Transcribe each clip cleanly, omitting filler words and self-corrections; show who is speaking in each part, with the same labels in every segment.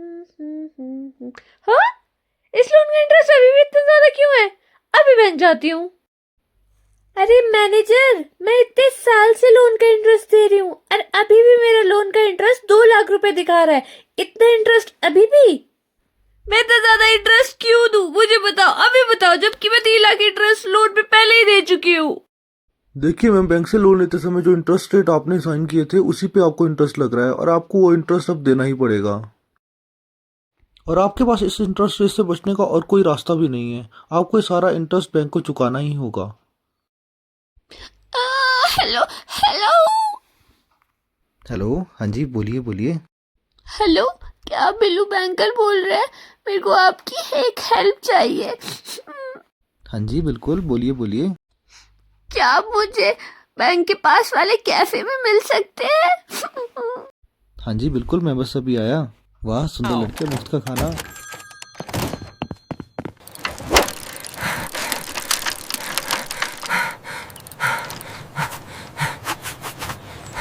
Speaker 1: हाँ, इस लोन का इंटरेस्ट अभी भी इतना ज्यादा क्यों है? अभी बैंक जाती हूँ। अरे मैनेजर, मैं इतने साल से लोन का इंटरेस्ट दे रही हूँ और अभी भी मेरा लोन का इंटरेस्ट 2 लाख रुपए दिखा रहा है। इतना इंटरेस्ट अभी भी? मैं इतना ज्यादा इंटरेस्ट क्यों दूं? मुझे बताओ, अभी बताओ, जबकि मैं 3 लाख इंटरेस्ट लोन पे पहले ही दे चुकी हूँ।
Speaker 2: देखिए मैम, बैंक से लोन लेते समय जो इंटरेस्ट रेट आपने साइन किए थे उसी पे आपको इंटरेस्ट लग रहा है और आपको वो इंटरेस्ट अब देना ही पड़ेगा। और आपके पास इस इंटरेस्ट रेट से बचने का और कोई रास्ता भी नहीं है। आपको ये सारा इंटरेस्ट बैंक को चुकाना ही होगा।
Speaker 1: हेलो हेलो
Speaker 2: हेलो, हाँ जी, बोलिए बोलिए।
Speaker 1: हेलो, क्या आप बिल्लू बैंकर बोल रहे हैं? मेरे को आपकी एक हेल्प चाहिए।
Speaker 2: हाँ जी बिल्कुल, बोलिए बोलिए।
Speaker 1: क्या आप मुझे बैंक के पास वाले कैफे में मिल सकते हैं?
Speaker 2: हाँ जी बिल्कुल, मैं बस अभी आया। वाह, सुंदर लड़के, मुफ्त का खाना।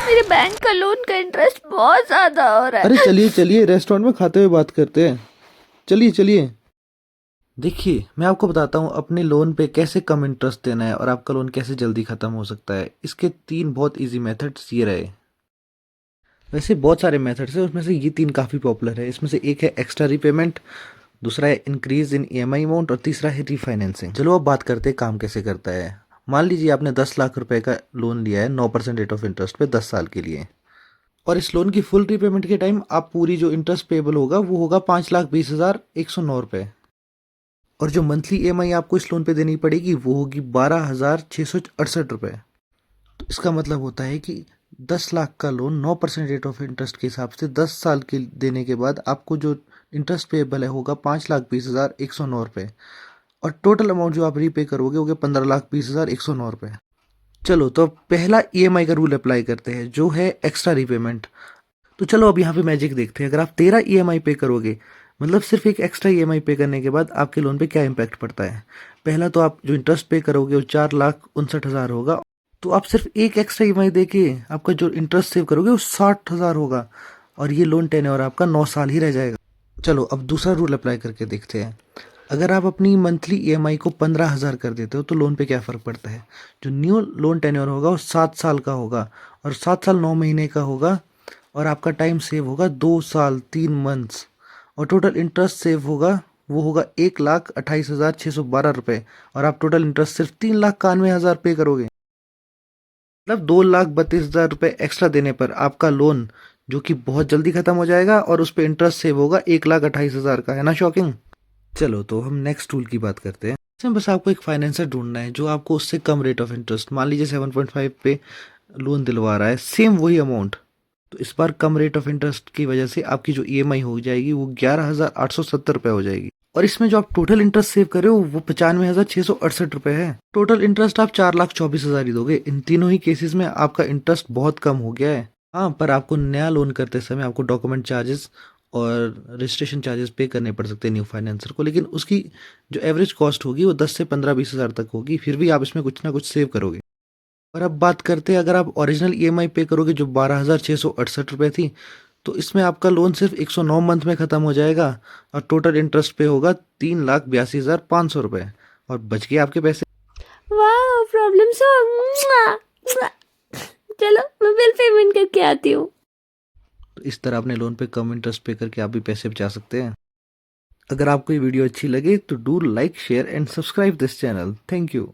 Speaker 1: मेरे बैंक का लोन का इंटरेस्ट बहुत ज्यादा हो रहा
Speaker 2: अरे
Speaker 1: है।
Speaker 2: चलिए चलिए, रेस्टोरेंट में खाते हुए बात करते हैं। चलिए चलिए। देखिए, मैं आपको बताता हूँ अपने लोन पे कैसे कम इंटरेस्ट देना है और आपका लोन कैसे जल्दी ख़त्म हो सकता है। इसके 3 बहुत इजी मेथड्स ये रहे। वैसे बहुत सारे मेथड्स हैं, उसमें से ये 3 काफ़ी पॉपुलर है। इसमें से एक है एक्स्ट्रा रीपेमेंट, दूसरा है इंक्रीज इन ईएमआई अमाउंट और तीसरा है रीफाइनेंसिंग। चलो अब बात करते हैं काम कैसे करता है। मान लीजिए आपने 10 लाख रुपए का लोन लिया है 9% रेट ऑफ इंटरेस्ट पे 10 साल के लिए। और इस लोन की फुल रीपेमेंट के टाइम आप पूरी जो इंटरेस्ट पेबल होगा वो होगा 5,20,109 रुपये। और जो मंथली ईएमआई आपको इस लोन पे देनी पड़ेगी वो होगी 12,668 रुपये। तो इसका मतलब होता है कि 10 लाख का लोन 9% रेट ऑफ इंटरेस्ट के हिसाब से 10 साल के देने के बाद आपको जो इंटरेस्ट पेबल है होगा 5,20,109 रुपये। और टोटल अमाउंट जो आप रीपे करोगे होगे 15,20,109 रुपये। चलो तो अब पहला ईएमआई का रूल अप्लाई करते हैं जो है एक्स्ट्रा रीपेमेंट। तो चलो अब यहाँ पे मैजिक देखते हैं। अगर आप 13 ईएमआई पे करोगे, मतलब सिर्फ एक एक्स्ट्रा ईएमआई पे करने के बाद आपके लोन पे क्या इम्पैक्ट पड़ता है। पहला तो आप जो इंटरेस्ट पे करोगे वो 4,69,000 होगा। तो आप सिर्फ एक एक्स्ट्रा ईएमआई देके आपका जो इंटरेस्ट सेव करोगे वो 60,000 होगा। और ये लोन टेन्योर आपका 9 साल ही रह जाएगा। चलो अब दूसरा रूल अप्लाई करके देखते हैं। अगर आप अपनी मंथली ईएमआई को 15,000 कर देते हो तो लोन पे क्या फ़र्क पड़ता है। जो न्यू लोन टेन्योर होगा वो 7 साल का होगा और 7 साल 9 महीने का होगा। और आपका टाइम सेव होगा 2 साल 3 मंथ्स। और टोटल इंटरेस्ट सेव होगा वो होगा 1,28,612 रुपये। और आप टोटल इंटरेस्ट सिर्फ 3,91,000 पे करोगे। मतलब 2,32,000 रुपये एक्स्ट्रा देने पर आपका लोन जो कि बहुत जल्दी खत्म हो जाएगा और उस पर इंटरेस्ट सेव होगा 1,28,000 का। है ना शॉकिंग। चलो तो हम नेक्स्ट टूल की बात करते हैं। इसमें बस आपको एक फाइनेंसर ढूंढना है जो आपको उससे कम रेट ऑफ इंटरेस्ट, मान लीजिए 7.5 पे लोन दिलवा रहा है, सेम वही अमाउंट। तो इस बार कम रेट ऑफ इंटरेस्ट की वजह से आपकी जो ईएमआई हो जाएगी वो 11,870 रुपये हो जाएगी। और इसमें जो आप टोटल इंटरेस्ट सेव कर रहे हो वो 95,668 रुपये है। टोटल इंटरेस्ट आप 4,24,000 ही दोगे। इन तीनों ही केसेस में आपका इंटरेस्ट बहुत कम हो गया है। हाँ, पर आपको नया लोन करते समय आपको डॉक्यूमेंट चार्जेस और रजिस्ट्रेशन चार्जेस पे करने पड़ सकते हैं न्यू फाइनेंसर को, लेकिन उसकी जो एवरेज कॉस्ट होगी वो 10 से 15-20 हज़ार तक होगी। फिर भी आप इसमें कुछ ना कुछ सेव करोगे। और अब बात करते हैं, अगर आप ओरिजिनल ईएमआई पे करोगे जो 12,668 रुपये थी, तो इसमें आपका लोन सिर्फ 109 मंथ में ख़त्म हो जाएगा। और टोटल इंटरेस्ट पे होगा 3,82,500 रुपये। और बच गए आपके पैसे।
Speaker 1: वाह, प्रॉब्लम सॉल्व। चलो मैं बिल पेमेंट करके आती हूँ।
Speaker 2: तो इस तरह अपने लोन पे कम इंटरेस्ट पे करके आप भी पैसे बचा सकते हैं। अगर आपको ये वीडियो अच्छी लगे तो do like share and subscribe this channel. Thank you.